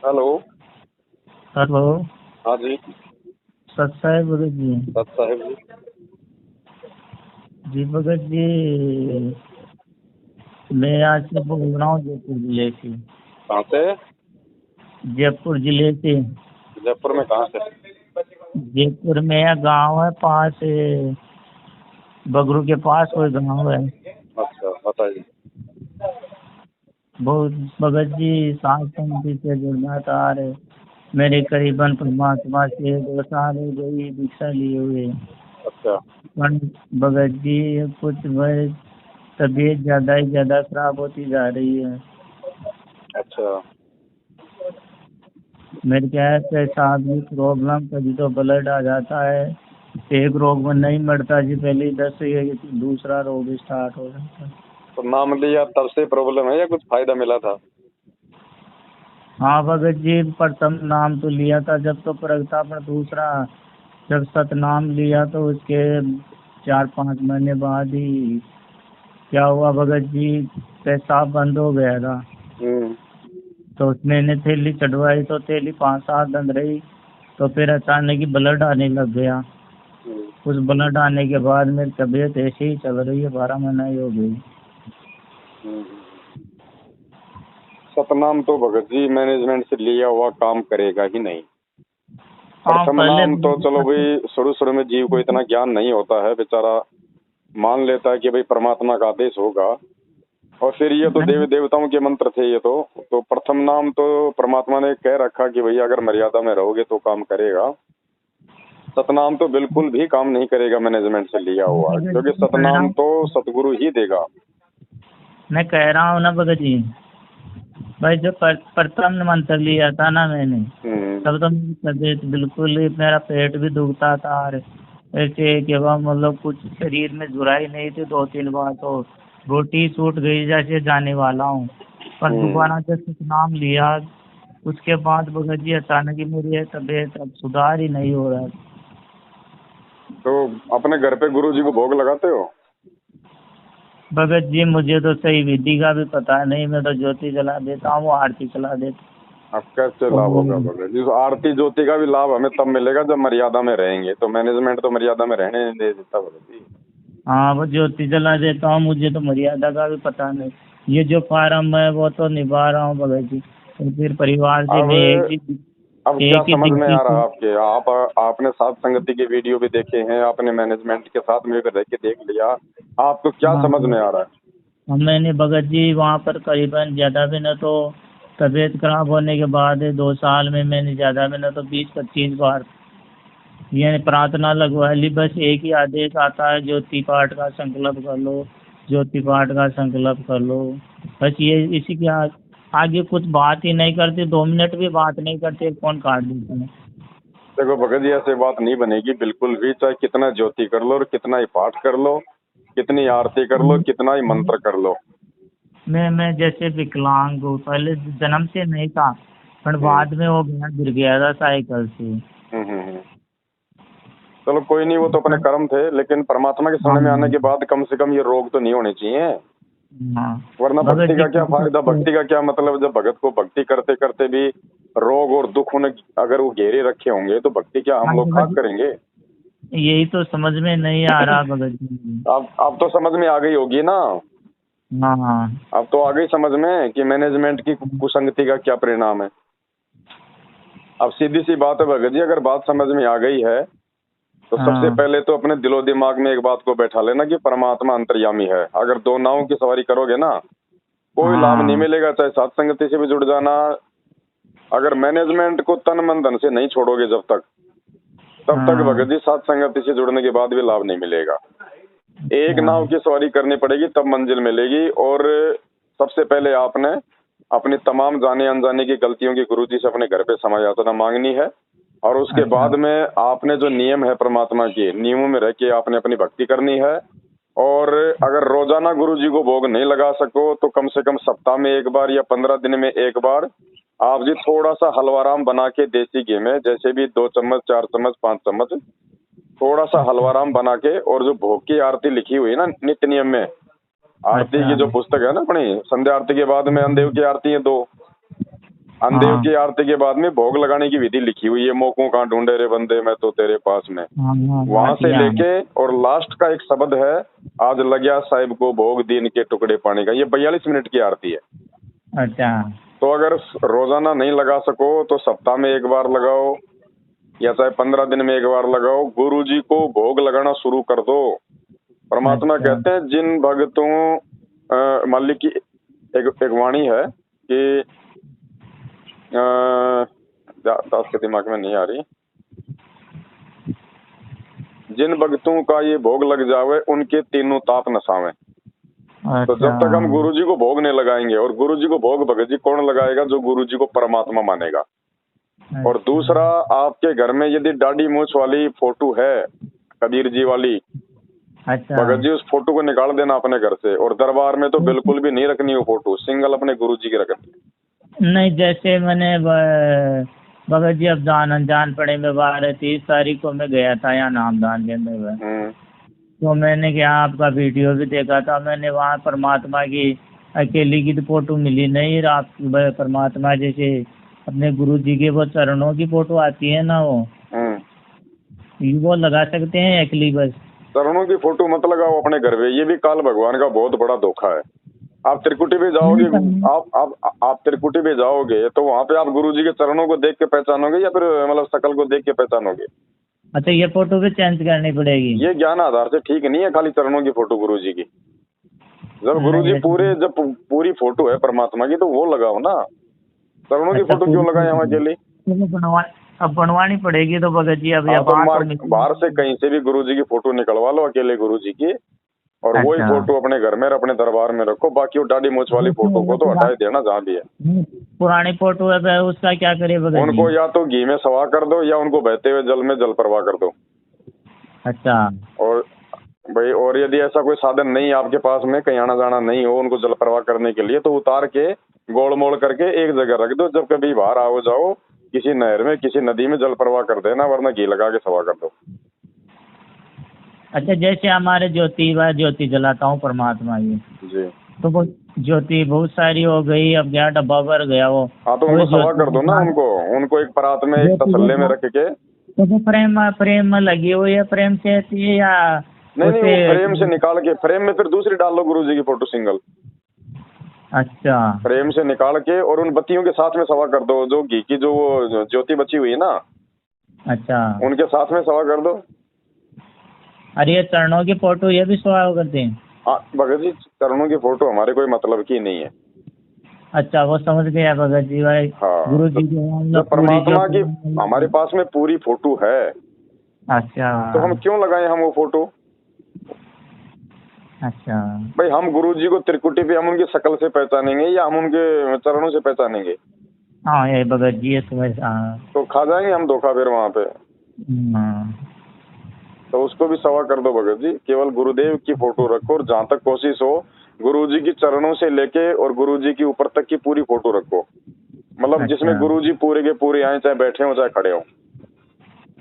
Hello. Hello. हाँ जी। सत साहेब भगत जी। दत्त साहब जी। जी भगत जी, मैं आज से बोल रहा हूँ जयपुर जिले से। कहाँ से? जयपुर जिले से। जयपुर में कहाँ से? जयपुर में एक गांव है पास बगरू के पास कोई गांव है। अच्छा, बताइए। बहुत भगत जी सात संगति से जुड़ना था। अरे मेरे करीबन परमात्मा से 2 साल हो गई दीक्षा लिए हुए। अच्छा। पर भगत जी कुछ वह तबीयत ज्यादा ही ज्यादा खराब होती जा रही है। अच्छा। मेरे क्या है पेशाब की प्रॉब्लम, कभी तो ब्लड आ जाता है। एक रोग में नहीं मरता जी, पहले 10 ये दूसरा रोग स्टार्ट हो जाता है। तो नाम लिया तब से प्रॉब्लम है या कुछ फायदा मिला था? हाँ भगत जी, प्रथम नाम तो लिया था जब तो फर्क था, पर दूसरा जब सतनाम लिया तो उसके 4-5 महीने बाद ही क्या हुआ भगत जी, पेशाब बंद हो गया था। हम्म। तो मैंने थैली चढ़वाई तो थैली 5-7 दिन रही, तो फिर अचानक ही ब्लड आने लग गया। हम्म। उस ब्लड आने के बाद मेरी तबीयत ऐसे ही चल रही है, 12 महीना ही हो गई। हम्म। सतनाम तो भगत जी मैनेजमेंट से लिया हुआ काम करेगा ही नहीं। हाँ प्रथम पहले नाम तो चलो भाई, शुरू शुरू में जीव को इतना ज्ञान नहीं होता है, बेचारा मान लेता है कि भाई परमात्मा का आदेश होगा। और फिर ये तो देवी देवताओं के मंत्र थे, ये तो प्रथम नाम तो परमात्मा ने कह रखा कि भैया अगर मर्यादा में रहोगे तो काम करेगा। सतनाम तो बिल्कुल भी काम नहीं करेगा मैनेजमेंट से लिया हुआ, क्योंकि सतनाम तो सतगुरु ही देगा। मैं कह रहा हूँ ना भगत जी, भाई जो प्रथम मंत्र लिया था ना मैंने, हम्म। तब तो मेरी तबीयत बिल्कुल ही, मेरा पेट भी दुखता था और ऐसे के बाद मतलब कुछ शरीर में जुराई नहीं थी। 2-3 बार तो रोटी छूट गई जैसे जाने वाला हूँ। पर हम्म। दोबारा जब नाम लिया उसके बाद भगत जी अचानक ही मेरी ये तबीयत अब सुधार ही नहीं हो रहा। तो अपने घर पे गुरु जी को भोग लगाते हो? भगत जी मुझे तो सही विधि का भी पता नहीं, मैं तो ज्योति जला देता हूँ, वो आरती चला देता अब कैसे लाभ होगा हूँ। भगत जी? तो आरती ज्योति का भी लाभ हमें तब मिलेगा जब मर्यादा में रहेंगे, तो मैनेजमेंट तो मर्यादा में रहने नहीं दे देता भगत जी। हाँ वो ज्योति जला देता हूँ, मुझे तो मर्यादा का भी पता नहीं। ये जो फार्म है वो तो निभा रहा हूँ भगत जी। तो फिर परिवार से अब मैं अब क्या एक ही समझ में दृष्टि आ से। रहा आपके? आपने सात संगति के वीडियो भी देखे हैं, आपने मैनेजमेंट के साथ में भी रह के देख लिया, आपको क्या हाँ समझ में आ रहा है? मैंने भगत जी वहाँ पर करीबन ज़्यादा भी न तो तबीयत खराब होने के बाद 2 साल में मैंने ज़्यादा भी न तो 20-25 बार ये प्रार्थना लगवा ली। बस एक ही आदेश आता है, ज्योति पाठ का संकल्प कर लो, ज्योति पाठ का संकल्प कर लो। बस ये इसी के आगे कुछ बात ही नहीं करते, 2 मिनट भी बात नहीं करते, फोन काट देते हैं। देखो भगत जी, ऐसे बात नहीं बनेगी बिल्कुल भी, चाहे कितना ज्योति कर लो और कितना ही पाठ कर लो, कितनी आरती कर लो, कितना ही मंत्र कर लो। मैं जैसे विकलांग हूँ, पहले जन्म से नहीं था, पर हम्म। बाद में वो गिर गया था साइकिल से। हम्म। चलो कोई नहीं, वो तो अपने कर्म थे, लेकिन परमात्मा के शरण में आने के हाँ बाद कम से कम ये रोग तो नहीं होने चाहिए। हाँ वरना भगत भक्ति जी का क्या कर फायदा, सकते हो। भक्ति का क्या मतलब, जब भगत को भक्ति करते करते भी रोग और दुख उन्हें अगर वो घेरे रखे होंगे तो भक्ति क्या हम हाँ लोग भगत खाक जी, करेंगे? यही तो समझ में नहीं आ रहा भगत जी। अब तो समझ में आ गई होगी ना। हाँ हाँ अब तो आ गई समझ में कि मैनेजमेंट की कुसंगति का क्या परिणाम है। अब सीधी सी बात है भगत जी, अगर बात समझ में आ गई है तो सबसे हाँ पहले तो अपने दिलो दिमाग में एक बात को बैठा लेना कि परमात्मा अंतर्यामी है। अगर दो नावों की सवारी करोगे ना, कोई लाभ नहीं हाँ मिलेगा, चाहे सात संगति से भी जुड़ जाना। अगर मैनेजमेंट को तन मन धन से नहीं छोड़ोगे जब तक, तब तक हाँ भगत जी सात संगति से जुड़ने के बाद भी लाभ नहीं मिलेगा। एक अच्छा नाव की सवारी करनी पड़ेगी तब मंजिल मिलेगी। और सबसे पहले आपने अपनी तमाम जाने अनजाने की गलतियों की गुरुजी से अपने घर पे क्षमा याचना मांगनी है। और उसके अच्छा बाद में आपने जो नियम है परमात्मा के नियमों में रह के आपने अपनी भक्ति करनी है। और अगर रोजाना गुरुजी को भोग नहीं लगा सको तो कम से कम सप्ताह में एक बार या 15 दिन में एक बार आप जी थोड़ा सा हलवाराम बना के देसी घी में, जैसे भी 2 चम्मच 4 चम्मच 5 चम्मच, थोड़ा सा अच्छा हलवाराम बना के, और जो भोग की आरती लिखी हुई है ना नित्य नियम में, आरती अच्छा की जो पुस्तक है ना अपनी, संध्या आरती के बाद में अंदेव की आरती है 2, अंदेव हाँ की आरती के बाद में भोग लगाने की विधि लिखी हुई है, मोकों का ढूंढे रे बंदे मैं तो तेरे पास में। हाँ हाँ, वहां से आतिया। लेके और लास्ट का एक शब्द है, आज लग्या साहिब को भोग दीन के टुकड़े पानी का। ये 42 मिनट की आरती है। अच्छा तो अगर रोजाना नहीं लगा सको तो सप्ताह में एक बार लगाओ, या चाहे 15 दिन में एक बार लगाओ। गुरु जी को भोग लगाना शुरू कर दो। परमात्मा अच्छा कहते हैं जिन भक्तों मालिक की एक वाणी है कि दास के दिमाग में नहीं आ रही, जिन भक्तों का ये भोग लग जावे उनके तीनों ताप नसावे। तो अच्छा जब तक हम गुरु जी को भोग नहीं लगाएंगे, और गुरु जी को भोग भगत जी कौन लगाएगा? जो गुरु जी को परमात्मा मानेगा। और दूसरा, आपके घर में यदि दाढ़ी मूछ वाली फोटो है कबीर जी वाली, अच्छा भगत जी उस फोटो को निकाल देना अपने घर से, और दरबार में तो बिल्कुल भी नहीं रखनी वो फोटो, सिंगल अपने गुरु जी की रखनी। नहीं, जैसे मैंने भगत जी अब जान अनजान पड़े में 30 तारीख को मैं गया था यहाँ नामदान केंद्र में। तो मैंने क्या आपका वीडियो भी देखा था, मैंने वहाँ परमात्मा की अकेली की तो फोटो मिली नहीं। आप परमात्मा जैसे अपने गुरु जी के वो चरणों की फोटो आती है ना, वो लगा सकते हैं अकेली बस? चरणों की फोटो मत लगाओ अपने घर में, ये भी काल भगवान का बहुत बड़ा धोखा है। आप त्रिकुटी पे जाओगे, आप त्रिकुटी पे जाओगे तो वहाँ पे आप गुरु जी के चरणों को देख के पहचानोगे, या फिर मतलब शकल को देख के पहचानोगे? अच्छा, ये फोटो भी चेंज करनी पड़ेगी? ये ज्ञान आधार से ठीक नहीं है खाली चरणों की फोटो गुरु जी की। जब गुरु जी जब पूरी फोटो है परमात्मा की तो वो लगाओ ना। चरणों की फोटो क्यों लगाए हम अकेली? अब बनवानी पड़ेगी तो भगत जी। अब बाहर से कहीं से भी गुरु जी की फोटो निकलवा लो अकेले गुरु जी की, और वही फोटो अपने घर में अपने दरबार में रखो। बाकी वो दाढ़ी मूछ वाली फोटो को तो हटा देना जहाँ भी है। पुरानी फोटो है उसका क्या करे भगत जी? उनको या तो घी में सवा कर दो, या उनको बहते हुए जल में जल प्रवाह कर दो। अच्छा। और भाई, और यदि ऐसा कोई साधन नहीं आपके पास में, कहीं आना जाना नहीं हो उनको जल प्रवाह करने के लिए, तो उतार के गोल मोड़ करके एक जगह रख दो। जब कभी बाहर आओ जाओ किसी नहर में किसी नदी में जल प्रवाह कर देना, वरना घी लगा के सवा कर दो। अच्छा, जैसे हमारे ज्योति जलाता हूँ परमात्मा की जी, तो वो ज्योति बहुत सारी हो गई, अब क्या डब्बा भर गया वो। हाँ तो उनको सवा कर दो ना। उनको एक परात में एक तसल्ले में रख के। तो फ्रेम में लगी हुई है, फ्रेम से ऐसी है या? नहीं, वो फ्रेम से निकाल के, फ्रेम में फिर दूसरी डाल लो गुरु जी की फोटो सिंगल। अच्छा। फ्रेम से निकाल के और उन बत्तियों के साथ में सवा कर दो, जो घी की जो वो ज्योति बची हुई है ना। अच्छा, उनके साथ में सवा कर दो। अरे ये चरणों की फोटो ये भी सवा करते हैं? हाँ भगत जी, चरणों की फोटो हमारे कोई मतलब की नहीं है। अच्छा, वो समझ गया भगत जी भाई। हाँ, गुरु जी जब परमात्मा की हमारे पास में पूरी फोटो है, अच्छा, तो हम क्यों लगाए हम वो फोटो? अच्छा भाई, हम गुरु जी को त्रिकुटी पे हम उनकी शक्ल से पहचानेंगे या हम उनके चरणों से पहचानेंगे? हाँ ये भगत जी ये समझ। तो खा जाएंगे हम धोखा फिर वहाँ पे। तो उसको भी सवा कर दो भगत जी। केवल गुरुदेव की फोटो रखो, और जहाँ तक कोशिश हो गुरु जी की चरणों से लेके और गुरु जी की ऊपर तक की पूरी फोटो रखो। मतलब जिसमें गुरु जी पूरे के पूरे आए, चाहे बैठे हो चाहे खड़े हो।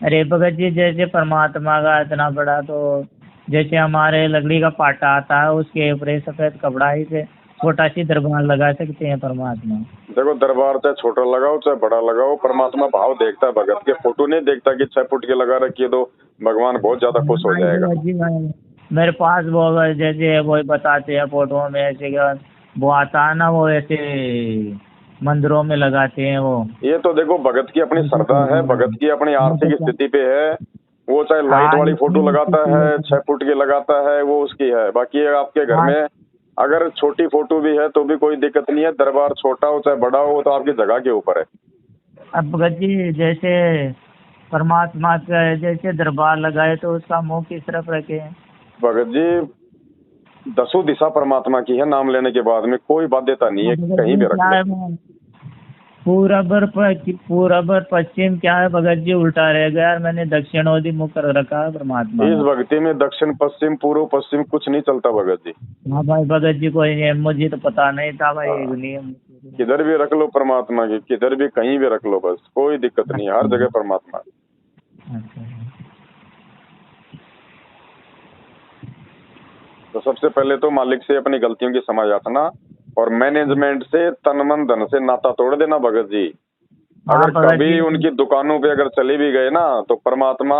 अरे भगत जी, जैसे परमात्मा का इतना बड़ा, तो जैसे हमारे लकड़ी का पाटा आता है उसके ऊपर सफेद कपड़ा ही से छोटा सी दरबार लगा सकते हैं परमात्मा? देखो, दरबार चाहे छोटा लगाओ चाहे बड़ा लगाओ, परमात्मा भाव देखता है भगत के, फोटो नहीं देखता कि 6 फुट के लगा रखी है तो भगवान बहुत ज्यादा खुश हो जाएगा। मेरे पास वो जैसे वो बताते हैं फोटो में, ऐसे वो आता है ना, वो ऐसे मंदिरों में लगाते हैं वो। ये तो देखो भगत की अपनी श्रद्धा है, भगत की अपनी आर्थिक स्थिति पे है। वो चाहे लाइट वाली फोटो लगाता है, 6 फुट की लगाता है, वो उसकी है। बाकी आपके घर में अगर छोटी फोटो भी है तो भी कोई दिक्कत नहीं है। दरबार छोटा हो चाहे बड़ा हो, तो आपकी जगह के ऊपर है। अब भगत जी, जैसे परमात्मा का जैसे दरबार लगाए तो उसका मुंह किस तरफ रखे? भगत जी, 10 दिशा परमात्मा की है। नाम लेने के बाद में कोई बाध्यता नहीं है, कहीं भी रख ले। पूरब और पश्चिम क्या है भगत जी? उल्टा रह गया यार, मैंने दक्षिण मुख कर रखा है परमात्मा। इस भक्ति में दक्षिण पश्चिम पूर्व पश्चिम कुछ नहीं चलता भगत जी। हाँ भाई भगत जी, कोई नियम मुझे तो पता नहीं था भाई। एक नियम किधर भी रख लो परमात्मा की, किधर भी कहीं भी रख लो, बस कोई दिक्कत नहीं है, हर जगह परमात्मा। तो सबसे पहले तो मालिक से अपनी गलतियों की क्षमा याचना, और मैनेजमेंट से तन मन धन से नाता तोड़ देना भगत जी। हाँ अगर भगत कभी जी। उनकी दुकानों पे अगर चले भी गए ना तो परमात्मा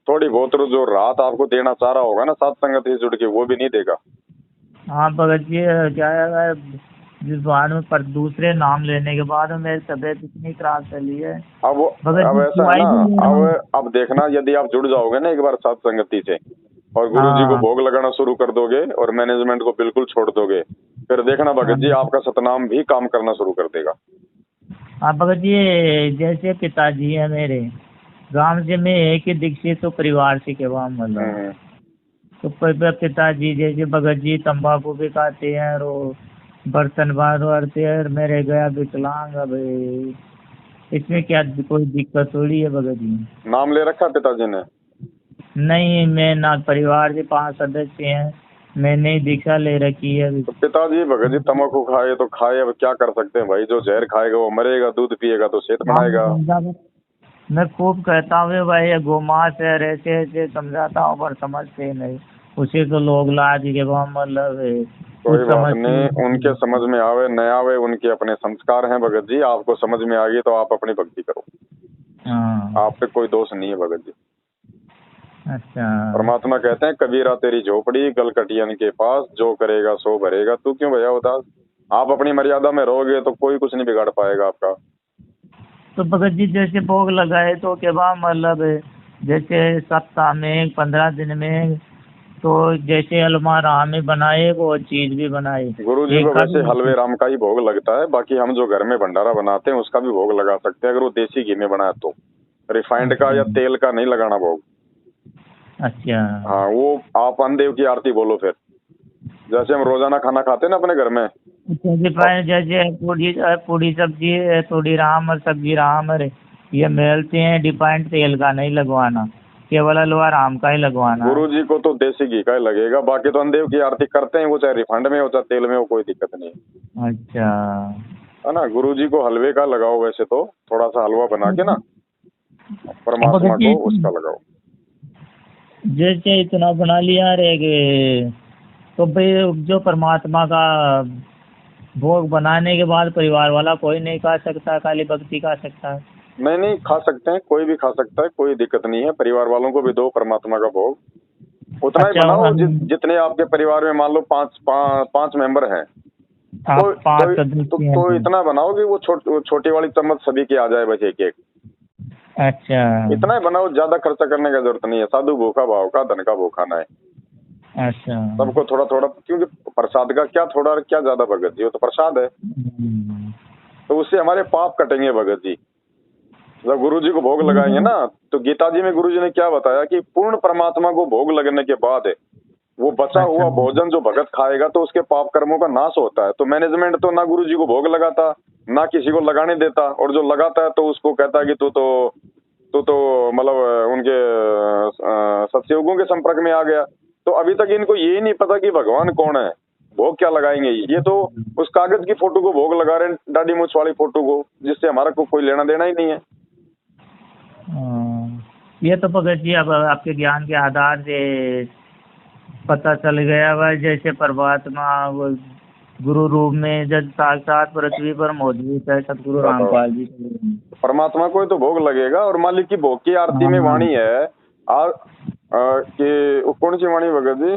थोड़ी बहुत जो राहत आपको देना चाह रहा होगा ना सात संगत से जुड़ के, वो भी नहीं देगा। हाँ भगत जी, क्या है जिस बार में पर दूसरे नाम लेने के बाद मेरी तबीयत इतनी खराब चली है भगत अब जी, ऐसा है दवाई ना, भी ले रहा हूँ। अब देखना, यदि आप जुड़ जाओगे ना एक बार सात संगति से और गुरु जी को हाँ भोग लगाना शुरू कर दोगे और मैनेजमेंट को बिल्कुल छोड़ दोगे, फिर देखना भगत जी हाँ। आपका सतनाम भी काम करना शुरू कर देगा। हाँ भगत जी, जैसे पिताजी है मेरे गांव से, मैं एक ही दीक्षित तो परिवार से के वहाँ मतलब, हम्म। तो पिताजी जैसे भगत जी तंबाकू भी खाते हैं और वो बर्तन बार करते हैं, मेरे गया विकलांग। अब इसमें क्या कोई दिक्कत थोड़ी है भगत जी? नाम ले रखा पिताजी ने? नहीं, मैं ना, परिवार के 5 सदस्य हैं, मैंने ही दीक्षा ले रखी है अभी। तो पिताजी भगत जी तंबाकू खाए तो खाए, अब क्या कर सकते हैं भाई, जो जहर खाएगा वो मरेगा, दूध पिएगा तो सेहत हाँ, बनाएगा। मैं खूब कहता हूँ भाई ये गोमांस है, ऐसे ऐसे समझाता हूँ पर समझते नहीं। उसे तो लोग लाज के वो मतलब कुछ कोई बात समझते नहीं, नहीं। उनके समझ में आवे न आवे, उनके अपने संस्कार हैं भगत जी। आपको समझ में आ गई तो आप अपनी भक्ति करो, हाँ आप पे कोई दोष नहीं है भगत जी। अच्छा। परमात्मा कहते हैं कबीरा तेरी झोपड़ी गलकटियन के पास, जो करेगा सो भरेगा, तू क्यों भैया उदास? आप अपनी मर्यादा में रहोगे तो कोई कुछ नहीं बिगाड़ पाएगा आपका। तो भगत जी जैसे भोग लगाए तो के बाद मतलब जैसे सप्ताह में 15 दिन में, तो जैसे अलमारा में बनाए वो चीज भी बनाए गुरु जी को एक वैसे खाली। हलवे राम का ही भोग लगता है, बाकी हम जो घर में भंडारा बनाते हैं उसका भी भोग लगा सकते हैं, अगर वो देसी घी में बनाए तो। रिफाइंड का या तेल का नहीं लगाना भोग। अच्छा। हाँ, वो आप अनदेव की आरती बोलो फिर, जैसे हम रोजाना खाना खाते हैं ना अपने घर में। जैसे पूरी पूरी सब्जी थोड़ी राम और सब्जी राम और ये मिलते हैं, डिफाइंड तेल का नहीं लगवाना, केवल हलवा राम का ही लगवाना। गुरु जी को तो देसी घी का ही लगेगा, बाकी तो अनदेव की आरती करते हैं, वो चाहे रिफाइंड में हो चाहे तेल में हो, कोई दिक्कत नहीं है। अच्छा। है ना, गुरु जी को हलवे का लगाओ, वैसे तो थोड़ा सा हलवा बना के ना परमात्मा को उसका लगाओ। जैसे इतना बना लिया रहेगे तो भाई जो परमात्मा का भोग बनाने के बाद परिवार वाला कोई नहीं खा सकता, खाली भक्ति खा सकता है? नहीं नहीं, खा सकते हैं, कोई भी खा सकता है, कोई दिक्कत नहीं है। परिवार वालों को भी दो परमात्मा का भोग, उतना ही अच्छा। बनाओ जितने आपके परिवार में, मान लो पांच मेंबर हैं आप तो 5 सदस्य हैं तो इतना बनाओ कि वो छोटी वाली चम्मच सभी की आ जाए, बस एक एक। अच्छा। इतना ही बनाओ, ज्यादा खर्चा करने की जरूरत नहीं है। साधु भूखा भाव का धन का भूखा ना है। अच्छा। सबको थोड़ा थोड़ा, क्योंकि प्रसाद का क्या थोड़ा और क्या ज्यादा भगत जी, वो तो प्रसाद है, तो उससे हमारे पाप कटेंगे भगत जी। जब गुरु जी को भोग लगाएंगे ना, तो गीता जी में गुरु जी ने क्या बताया कि पूर्ण परमात्मा को भोग लगने के बाद वो बचा हुआ भोजन जो भगत खाएगा तो उसके पाप कर्मों का नाश होता है। तो मैनेजमेंट तो ना गुरु जी को भोग लगाता, ना किसी को लगाने देता, और जो लगाता है तो उसको कहता है कि तू तो मतलब उनके सत्सयुगों के संपर्क में आ गया। तो अभी तक इनको यही नहीं पता कि भगवान कौन है, भोग क्या लगाएंगे। ये तो उस कागज की फोटो को भोग लगा रहे हैं, दाढ़ी मूछ वाली फोटो को, जिससे हमारा कोई लेना देना ही नहीं है। ये तो भगत जी अब आपके ज्ञान के आधार से पता चल गया हुआ, जैसे परमात्मा वो गुरु रूप में जब साक्षात पृथ्वी पर मौजूद है सतगुरु रामपाल जी। परमात्मा को ही तो भोग लगेगा। और मालिक की भोग की आरती में वाणी है कि कौन सी वाणी भगत जी?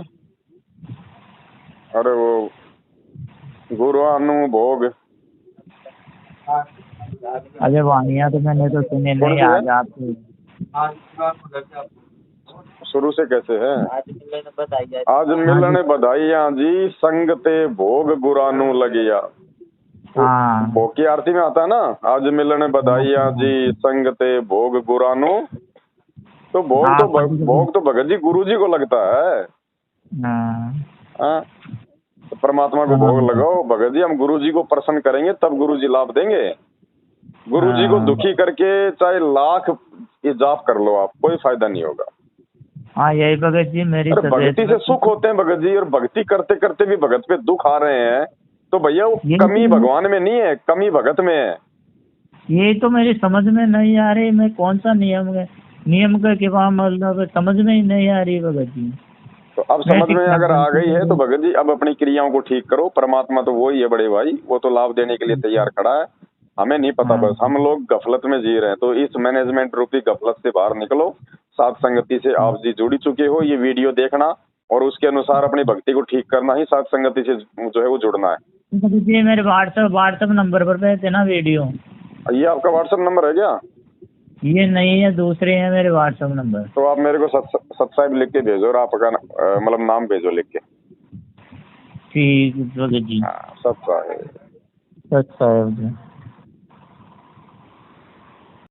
अरे वो गुरु भोग, अरे वाणियाँ तो मैंने तो सुने नहीं, आज आपसे शुरू से कैसे है? आज मिलन बधाइया जी, संग ते भोग गुरानू लगिया। हाँ। भोग की आरती में आता है ना, आज मिलन बधाइया जी, संग ते भोग गुरानू। तो भोग तो भगत जी गुरु जी को लगता है। तो परमात्मा को भोग लगाओ भगत जी, हम गुरु जी को प्रसन्न करेंगे तब गुरु जी लाभ देंगे। गुरु जी को दुखी करके चाहे लाख जाप कर लो आप, कोई फायदा नहीं होगा। हाँ यही भगत जी मेरी भक्ति से सुख होते हैं भगत जी, और भक्ति करते करते भी भगत पे दुख आ रहे हैं, तो भैया वो कमी भगवान में नहीं है, कमी भगत में है। ये तो मेरी समझ में नहीं आ रही, मैं कौन सा नियम का के बाद मतलब समझ में ही नहीं आ रही भगत जी। तो अब समझ में अगर आ गई है तो भगत जी अब अपनी क्रियाओं को ठीक करो। परमात्मा तो वो ही है बड़े भाई, वो तो लाभ देने के लिए तैयार खड़ा है। हमें नहीं पता, बस हम लोग गफलत में जी रहे हैं। तो इस मैनेजमेंट रूपी गफलत से बाहर निकलो। साध संगति से आप जी जुड़ी चुके हो, ये वीडियो देखना और उसके अनुसार अपनी भक्ति को ठीक करना ही साध संगति से जो है वो जुड़ना है। ये मेरे व्हाट्सएप नंबर पर भेजते ना वीडियो। ये आपका व्हाट्सएप नंबर है क्या? ये नहीं है, दूसरे हैं मेरे व्हाट्सएप नंबर। तो आप मेरे को सब्सक्राइब लिख के भेजो और आपका मतलब नाम भेजो लिख के। ठीक भगत जी। हाँ, सब है। अच्छा है।